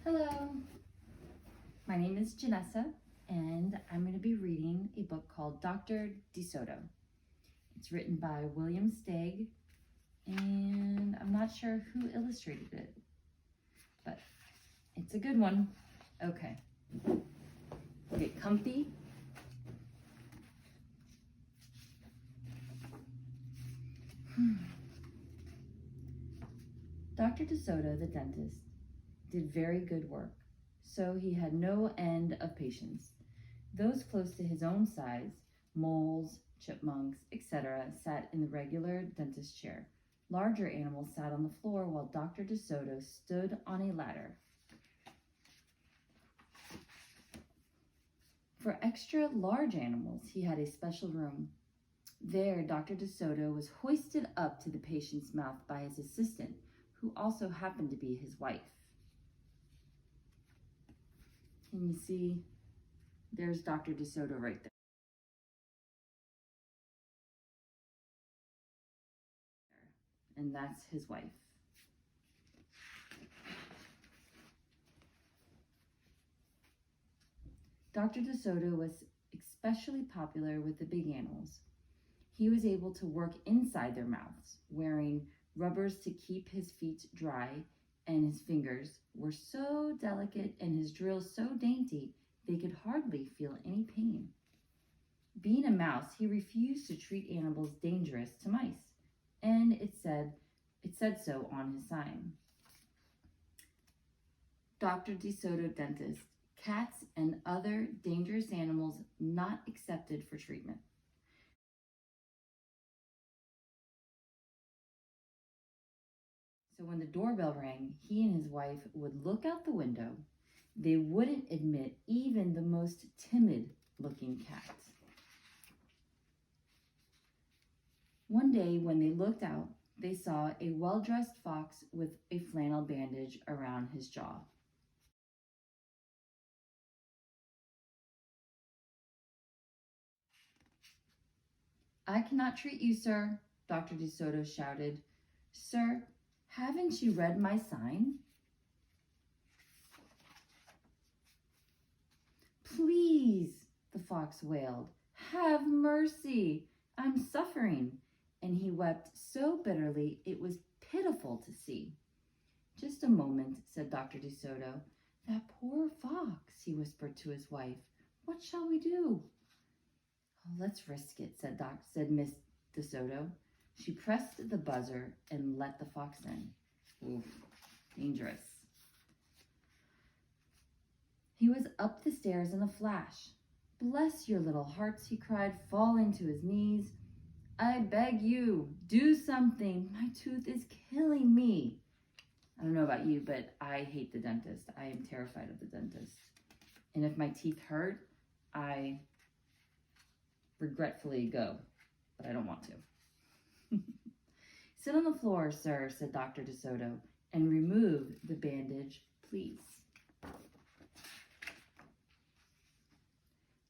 Hello, my name is Janessa, and I'm going to be reading a book called Dr. Soto. It's written by William Steig, and I'm not sure who illustrated it, but it's a good one. Okay, get comfy. Dr. Soto, the dentist, did very good work, so he had no end of patients. Those close to his own size, moles, chipmunks, etc., sat in the regular dentist chair. Larger animals sat on the floor while Dr. Soto stood on a ladder. For extra large animals, he had a special room. There, Dr. Soto was hoisted up to the patient's mouth by his assistant, who also happened to be his wife. Can you see? There's Dr. Soto right there. And that's his wife. Dr. Soto was especially popular with the big animals. He was able to work inside their mouths, wearing rubbers to keep his feet dry, and his fingers were so delicate and his drills so dainty they could hardly feel any pain. Being a mouse, he refused to treat animals dangerous to mice, and it said so on his sign. Dr. Soto, dentist, cats and other dangerous animals not accepted for treatment. So when the doorbell rang, he and his wife would look out the window. They wouldn't admit even the most timid-looking cat. One day when they looked out, they saw a well-dressed fox with a flannel bandage around his jaw. "I cannot treat you, sir," Dr. Soto shouted. "Sir, haven't you read my sign?" "Please," the fox wailed, "have mercy. I'm suffering." And he wept so bitterly it was pitiful to see. "Just a moment," said Dr. Soto. "That poor fox," he whispered to his wife. "What shall we do?" "Oh, let's risk it," said Miss Soto. She pressed the buzzer and let the fox in. Oof, dangerous. He was up the stairs in a flash. "Bless your little hearts," he cried, falling to his knees. "I beg you, do something. My tooth is killing me." I don't know about you, but I hate the dentist. I am terrified of the dentist. And if my teeth hurt, I regretfully go, but I don't want to. "Sit on the floor, sir," said Dr. Soto, "and remove the bandage, please."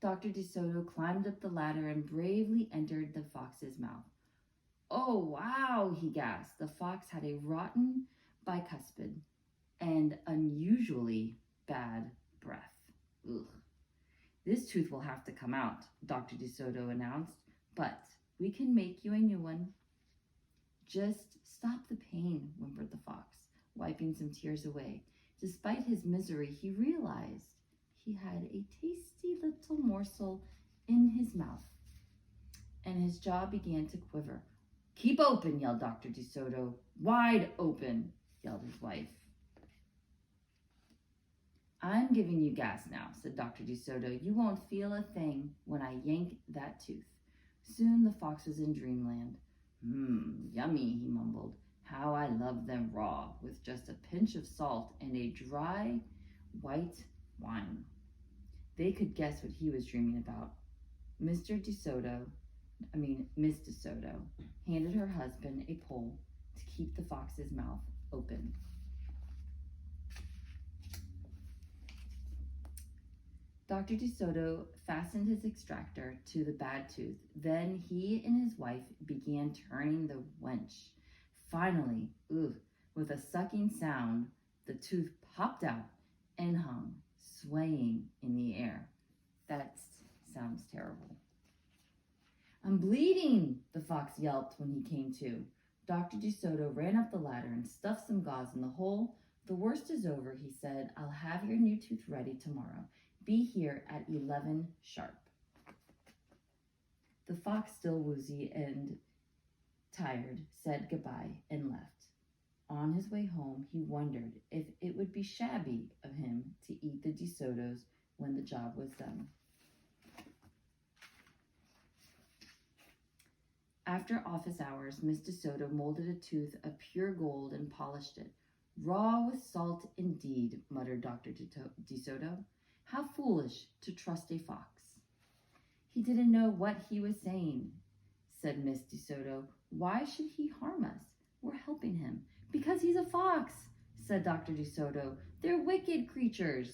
Dr. Soto climbed up the ladder and bravely entered the fox's mouth. "Oh, wow," he gasped. The fox had a rotten bicuspid and unusually bad breath. Ugh. "This tooth will have to come out," Dr. Soto announced, "but we can make you a new one." "Just stop the pain," whimpered the fox, wiping some tears away. Despite his misery, he realized he had a tasty little morsel in his mouth, and his jaw began to quiver. "Keep open," yelled Dr. Soto. "Wide open," yelled his wife. "I'm giving you gas now," said Dr. Soto. "You won't feel a thing when I yank that tooth." Soon the fox was in dreamland. Yummy," he mumbled. "How I love them raw, with just a pinch of salt and a dry white wine." They could guess what he was dreaming about. Miss DeSoto handed her husband a pole to keep the fox's mouth open. Dr. Soto fastened his extractor to the bad tooth. Then he and his wife began turning the wrench. Finally, with a sucking sound, the tooth popped out and hung, swaying in the air. That sounds terrible. I'm bleeding, the fox yelped when he came to. Dr. DeSoto ran up the ladder and stuffed some gauze in the hole. The worst is over, he said. I'll have your new tooth ready tomorrow. Be here at 11 sharp. The fox, still woozy and tired, said goodbye and left. On his way home, he wondered if it would be shabby of him to eat the DeSotos when the job was done. After office hours, Miss DeSoto molded a tooth of pure gold and polished it. Raw with salt indeed, muttered Dr. DeSoto. How foolish to trust a fox. He didn't know what he was saying, said Miss DeSoto. Why should he harm us? We're helping him. Because he's a fox, said Dr. DeSoto. They're wicked creatures.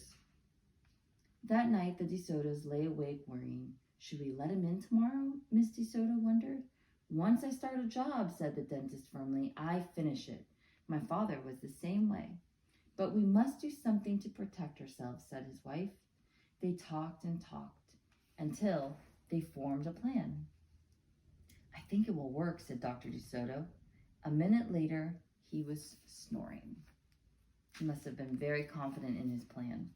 That night, the DeSotos lay awake worrying. Should we let him in tomorrow? Miss DeSoto wondered. Once I start a job, said the dentist firmly, I finish it. My father was the same way. But we must do something to protect ourselves, said his wife. They talked and talked until they formed a plan. I think it will work, said Dr. DeSoto. A minute later, he was snoring. He must have been very confident in his plan.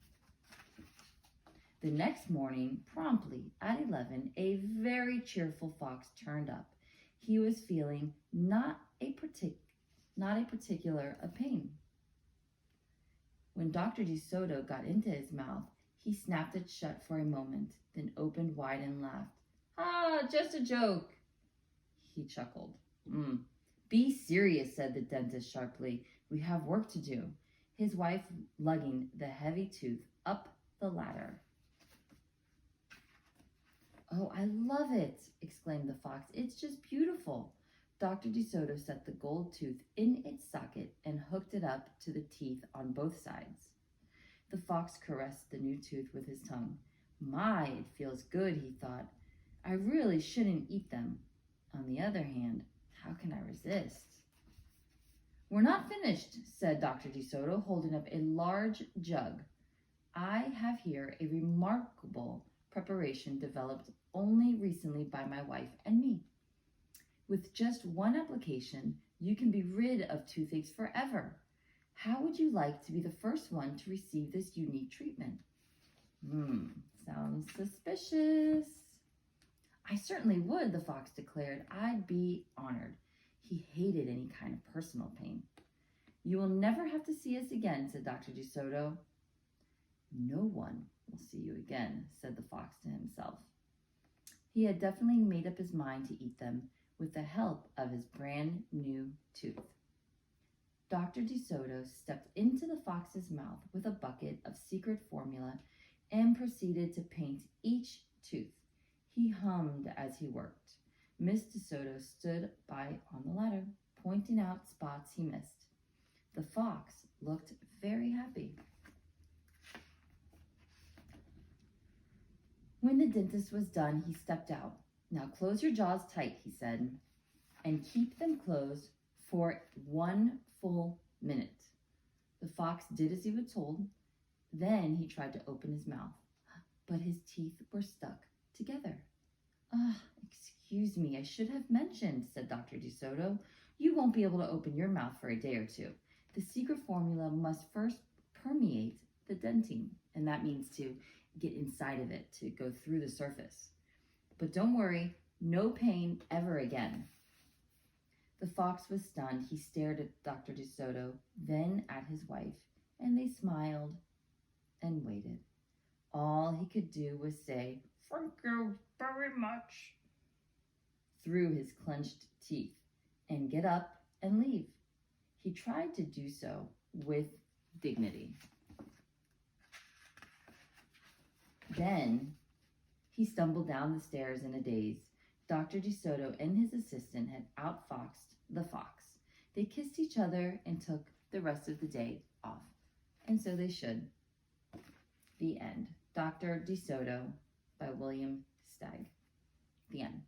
The next morning, promptly at 11, a very cheerful fox turned up. He was feeling not a particular pain. When Dr. DeSoto got into his mouth, he snapped it shut for a moment, then opened wide and laughed. Ah, just a joke, he chuckled. Be serious, said the dentist sharply. We have work to do. His wife lugging the heavy tooth up the ladder. Oh, I love it, exclaimed the fox. It's just beautiful. Dr. DeSoto set the gold tooth in its socket and hooked it up to the teeth on both sides. The fox caressed the new tooth with his tongue. My, it feels good, he thought. I really shouldn't eat them. On the other hand, how can I resist? We're not finished, said Dr. DeSoto, holding up a large jug. I have here a remarkable preparation developed only recently by my wife and me. With just one application, you can be rid of toothaches forever. How would you like to be the first one to receive this unique treatment? Sounds suspicious. I certainly would, the fox declared. I'd be honored. He hated any kind of personal pain. You will never have to see us again, said Dr. DeSoto. No one will see you again, said the fox to himself. He had definitely made up his mind to eat them with the help of his brand new tooth. Dr. DeSoto stepped into the fox's mouth with a bucket of secret formula and proceeded to paint each tooth. He hummed as he worked. Miss DeSoto stood by on the ladder, pointing out spots he missed. The fox looked very happy. When the dentist was done, he stepped out. Now close your jaws tight, he said, and keep them closed for 1 full minute. The fox did as he was told. Then he tried to open his mouth, but his teeth were stuck together. Excuse me, I should have mentioned, said Dr. DeSoto. You won't be able to open your mouth for a day or two. The secret formula must first permeate the dentin, and that means to get inside of it, to go through the surface. But don't worry, no pain ever again. The fox was stunned. He stared at Dr. DeSoto, then at his wife, and they smiled and waited. All he could do was say, "Thank you very much," through his clenched teeth, and get up and leave. He tried to do so with dignity. Then he stumbled down the stairs in a daze. Dr. DeSoto and his assistant had outfoxed the fox. They kissed each other and took the rest of the day off. And so they should. The end. Dr. DeSoto by William Steig. The end.